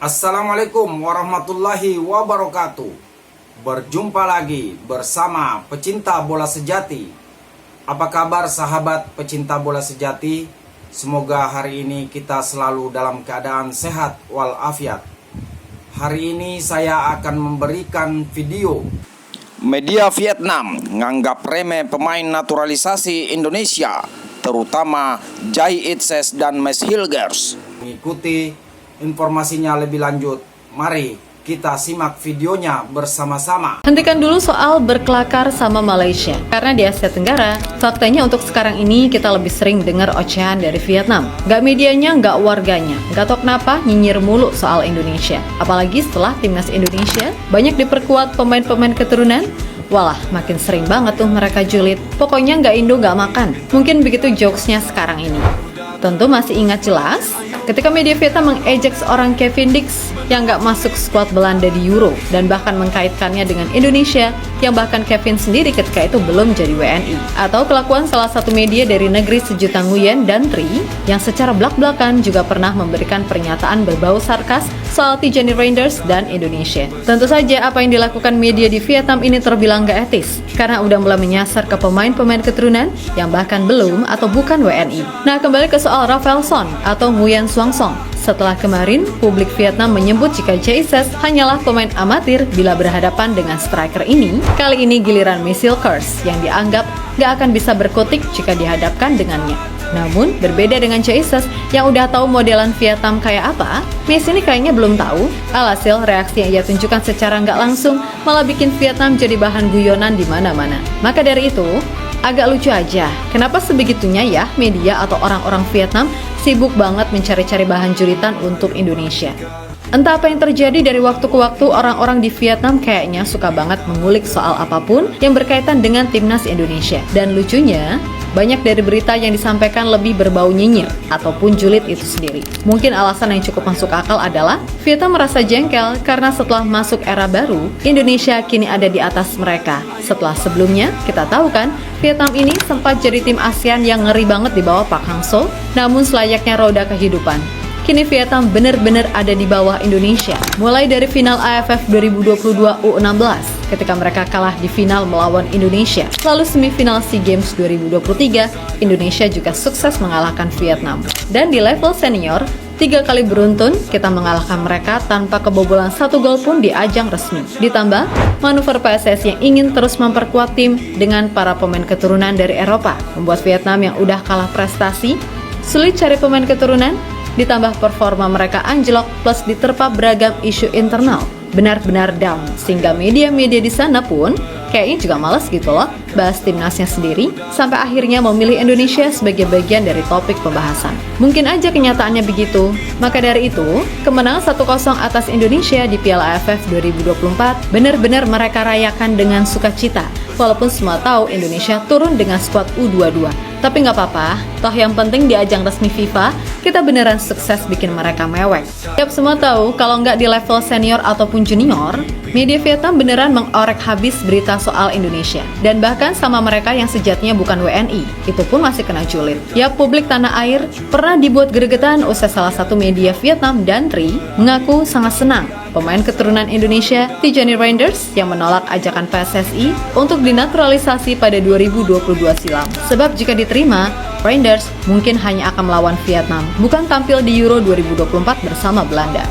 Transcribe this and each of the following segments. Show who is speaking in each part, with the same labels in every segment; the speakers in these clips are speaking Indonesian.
Speaker 1: Assalamualaikum warahmatullahi wabarakatuh. Berjumpa lagi bersama pecinta bola sejati. Apa kabar sahabat pecinta bola sejati? Semoga hari ini kita selalu dalam keadaan sehat walafiat. Hari ini saya akan memberikan video media Vietnam nganggap remeh pemain naturalisasi Indonesia, terutama Jai Itses dan Mes Hilgers. Mengikuti informasinya lebih lanjut, mari kita simak videonya bersama-sama.
Speaker 2: Hentikan dulu soal berkelakar sama Malaysia, karena di Asia Tenggara, faktanya untuk sekarang ini kita lebih sering dengar ocehan dari Vietnam. Gak medianya, gak warganya, gak tau kenapa nyinyir mulu soal Indonesia. Apalagi setelah timnas Indonesia banyak diperkuat pemain-pemain keturunan. Walah, makin sering banget tuh mereka julid. Pokoknya gak Indo gak makan. Mungkin begitu jokesnya sekarang ini. Tentu masih ingat jelas ketika media Vietnam mengejek seorang Kevin Dix yang gak masuk skuad Belanda di Euro dan bahkan mengkaitkannya dengan Indonesia yang bahkan Kevin sendiri ketika itu belum jadi WNI. Atau kelakuan salah satu media dari negeri sejuta Nguyen dan Tri yang secara belak-belakan juga pernah memberikan pernyataan berbau sarkas soal Tijani Rangers dan Indonesia. Tentu saja apa yang dilakukan media di Vietnam ini terbilang gak etis karena udah mulai menyasar ke pemain-pemain keturunan yang bahkan belum atau bukan WNI. Nah, kembali ke soal Rafael Son atau Nguyen Xuan Song. Setelah kemarin, publik Vietnam menyebut jika Jai Itses hanyalah pemain amatir bila berhadapan dengan striker ini, kali ini giliran Mes Hilgers yang dianggap gak akan bisa berkutik jika dihadapkan dengannya. Namun, berbeda dengan Jai Itses yang udah tahu modelan Vietnam kayak apa, Mes ini kayaknya belum tahu. Alhasil, reaksi yang ia tunjukkan secara nggak langsung malah bikin Vietnam jadi bahan guyonan di mana-mana. Maka dari itu, agak lucu aja, kenapa sebegitunya ya media atau orang-orang Vietnam sibuk banget mencari-cari bahan juritan untuk Indonesia. Entah apa yang terjadi dari waktu ke waktu, orang-orang di Vietnam kayaknya suka banget mengulik soal apapun yang berkaitan dengan timnas Indonesia. Dan lucunya, banyak dari berita yang disampaikan lebih berbau nyinyir ataupun julid itu sendiri. Mungkin alasan yang cukup masuk akal adalah Vietnam merasa jengkel karena setelah masuk era baru, Indonesia kini ada di atas mereka. Setelah sebelumnya, kita tahu kan, Vietnam ini sempat jadi tim ASEAN yang ngeri banget di bawah Park Hang-seo, namun selayaknya roda kehidupan. Kini Vietnam benar-benar ada di bawah Indonesia. Mulai dari final AFF 2022 U16 ketika mereka kalah di final melawan Indonesia. Lalu semifinal SEA Games 2023, Indonesia juga sukses mengalahkan Vietnam. Dan di level senior, 3 kali beruntun kita mengalahkan mereka tanpa kebobolan 1 gol pun di ajang resmi. Ditambah manuver PSSI yang ingin terus memperkuat tim dengan para pemain keturunan dari Eropa, membuat Vietnam yang udah kalah prestasi sulit cari pemain keturunan. Ditambah performa mereka anjlok plus diterpa beragam isu internal, benar-benar down, sehingga media-media di sana pun kayaknya juga malas gitu loh bahas timnasnya sendiri, sampai akhirnya memilih Indonesia sebagai bagian dari topik pembahasan. Mungkin aja kenyataannya begitu. Maka dari itu, kemenangan 1-0 atas Indonesia di Piala AFF 2024 benar-benar mereka rayakan dengan sukacita, walaupun semua tahu Indonesia turun dengan skuad U22. Tapi nggak apa-apa, toh yang penting di ajang resmi FIFA, kita beneran sukses bikin mereka mewek. Tiap semua tahu, kalau nggak di level senior ataupun junior, media Vietnam beneran mengorek habis berita soal Indonesia. Dan bahkan sama mereka yang sejatinya bukan WNI, itu pun masih kena julid. Ya, publik tanah air pernah dibuat gregetan usai salah satu media Vietnam dan Tri mengaku sangat senang pemain keturunan Indonesia, Tijani Rangers, yang menolak ajakan PSSI untuk dinaturalisasi pada 2022 silam. Sebab jika diterima, Rangers mungkin hanya akan melawan Vietnam, bukan tampil di Euro 2024 bersama Belanda.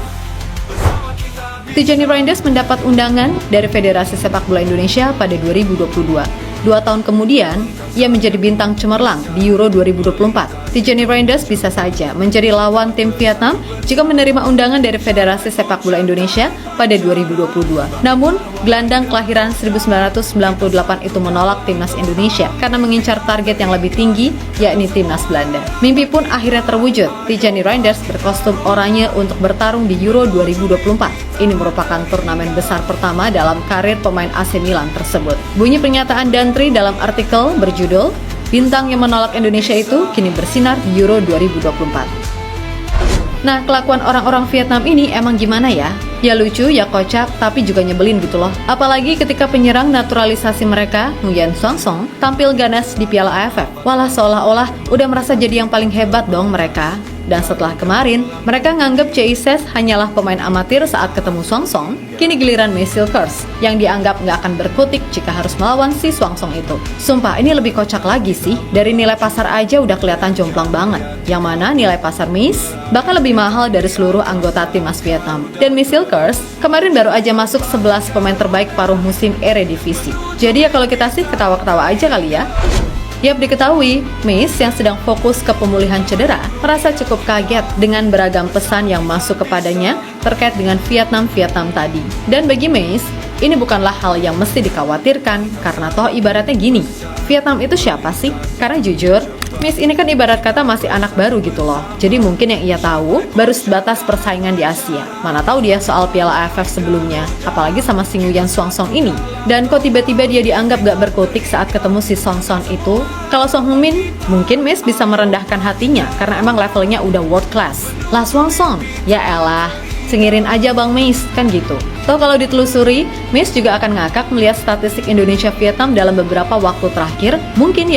Speaker 2: Tijani Rangers mendapat undangan dari Federasi Sepak Bola Indonesia pada 2022. 2 tahun kemudian, ia menjadi bintang cemerlang di Euro 2024. Tijani Rangers bisa saja menjadi lawan tim Vietnam jika menerima undangan dari Federasi Sepak Bola Indonesia pada 2022. Namun, gelandang kelahiran 1998 itu menolak timnas Indonesia karena mengincar target yang lebih tinggi, yakni timnas Belanda. Mimpi pun akhirnya terwujud. Tijani Rangers berkostum oranye untuk bertarung di Euro 2024. Ini merupakan turnamen besar pertama dalam karir pemain AC Milan tersebut. Bunyi pernyataan Dantri dalam artikel berjudul "Bintang yang menolak Indonesia itu kini bersinar di Euro 2024". Nah, kelakuan orang-orang Vietnam ini emang gimana ya? Ya lucu, ya kocak, tapi juga nyebelin gitu loh. Apalagi ketika penyerang naturalisasi mereka, Nguyen Xuan Song, tampil ganas di Piala AFF. Walah, seolah-olah udah merasa jadi yang paling hebat dong mereka. Dan setelah kemarin, mereka nganggap CISS hanyalah pemain amatir saat ketemu Swangsong, kini giliran May Silkers yang dianggap nggak akan berkutik jika harus melawan si Swangsong itu. Sumpah, ini lebih kocak lagi sih. Dari nilai pasar aja udah kelihatan jomplang banget. Yang mana nilai pasar Miss bahkan lebih mahal dari seluruh anggota timnas Vietnam. Dan May Silkers kemarin baru aja masuk 11 pemain terbaik paruh musim Eredivisie. Jadi ya kalau kita sih ketawa-ketawa aja kali ya. Yap, diketahui, Mace yang sedang fokus ke pemulihan cedera merasa cukup kaget dengan beragam pesan yang masuk kepadanya terkait dengan Vietnam tadi. Dan bagi Mace, ini bukanlah hal yang mesti dikhawatirkan karena toh ibaratnya gini, Vietnam itu siapa sih? Karena jujur, Mace ini kan ibarat kata masih anak baru gitu loh. Jadi mungkin yang ia tahu baru sebatas persaingan di Asia. Mana tahu dia soal Piala AFF sebelumnya, apalagi sama si Nguyen Swangsong ini. Dan kok tiba-tiba dia dianggap gak berkutik saat ketemu si Swangsong itu? Kalau Song Heung-min, mungkin Mace bisa merendahkan hatinya karena emang levelnya udah world class. Lah Swangsong, ya elah, cengirin aja Bang Mace, kan gitu. Toh kalau ditelusuri, Mace juga akan ngakak melihat statistik Indonesia-Vietnam dalam beberapa waktu terakhir. Mungkin,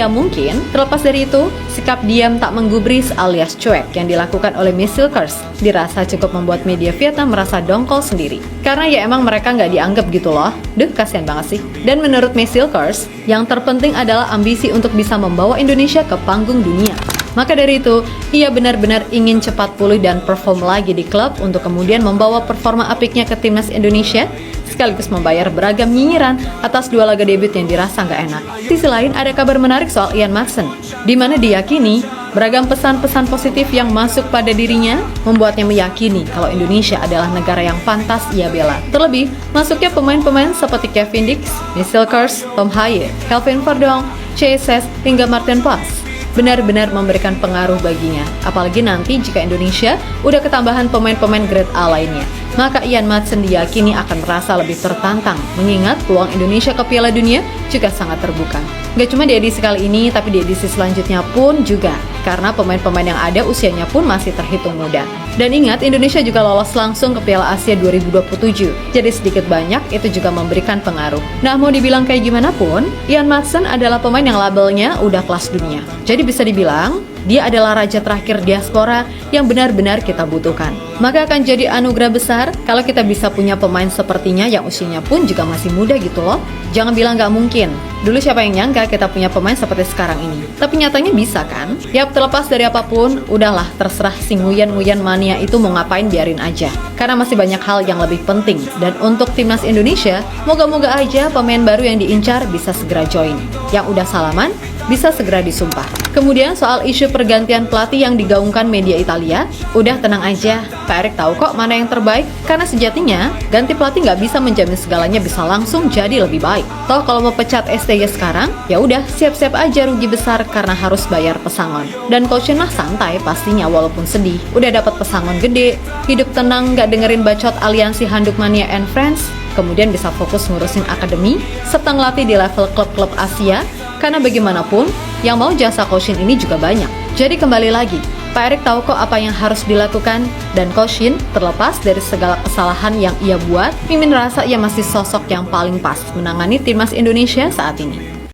Speaker 2: terlepas dari itu, sikap diam tak menggubris alias cuek yang dilakukan oleh May Silkers dirasa cukup membuat media Vietnam merasa dongkol sendiri. Karena ya emang mereka nggak dianggap gitu loh. Duh, kasihan banget sih. Dan menurut May Silkers, yang terpenting adalah ambisi untuk bisa membawa Indonesia ke panggung dunia. Maka dari itu, ia benar-benar ingin cepat pulih dan perform lagi di klub untuk kemudian membawa performa apiknya ke timnas Indonesia, sekaligus membayar beragam nyinyiran atas 2 laga debut yang dirasa nggak enak. Sisi lain, ada kabar menarik soal Ian Maatsen, di mana diyakini beragam pesan-pesan positif yang masuk pada dirinya membuatnya meyakini kalau Indonesia adalah negara yang pantas ia bela. Terlebih, masuknya pemain-pemain seperti Kevin Dix, May Silkers, Tom Haye, Kelvin Verdong, CISS, hingga Martin Pas benar-benar memberikan pengaruh baginya. Apalagi nanti jika Indonesia udah ketambahan pemain-pemain grade A lainnya. Maka Ian Maatsen diyakini akan merasa lebih tertantang, mengingat peluang Indonesia ke Piala Dunia juga sangat terbuka. Gak cuma di edisi kali ini, tapi di edisi selanjutnya pun juga, karena pemain-pemain yang ada usianya pun masih terhitung muda. Dan ingat, Indonesia juga lolos langsung ke Piala Asia 2027, jadi sedikit banyak itu juga memberikan pengaruh. Nah, mau dibilang kayak gimana pun, Ian Maatsen adalah pemain yang labelnya udah kelas dunia. Jadi bisa dibilang, dia adalah raja terakhir diaspora yang benar-benar kita butuhkan. Maka akan jadi anugerah besar kalau kita bisa punya pemain sepertinya yang usianya pun juga masih muda gitu loh. Jangan bilang gak mungkin. Dulu siapa yang nyangka kita punya pemain seperti sekarang ini? Tapi nyatanya bisa kan? Yap, terlepas dari apapun, udahlah terserah si Nguyen mania itu mau ngapain biarin aja. Karena masih banyak hal yang lebih penting. Dan untuk timnas Indonesia, moga-moga aja pemain baru yang diincar bisa segera join. Yang udah salaman, bisa segera disumpah. Kemudian soal isu pergantian pelatih yang digaungkan media Italia, udah tenang aja, Pak Erik tahu kok mana yang terbaik. Karena sejatinya, ganti pelatih nggak bisa menjamin segalanya bisa langsung jadi lebih baik. Toh kalau mau pecat STY sekarang, ya udah siap-siap aja rugi besar karena harus bayar pesangon. Dan coachnya mah santai pastinya walaupun sedih. Udah dapat pesangon gede, hidup tenang nggak dengerin bacot aliansi Handuk Mania and Friends, kemudian bisa fokus ngurusin akademi, serta ngelatih di level klub-klub Asia. Karena bagaimanapun, yang mau jasa Coach Shin ini juga banyak. Jadi kembali lagi, Pak Erik tahu kok apa yang harus dilakukan. Dan Coach Shin, terlepas dari segala kesalahan yang ia buat, Mimin rasa ia masih sosok yang paling pas menangani timnas Indonesia saat ini.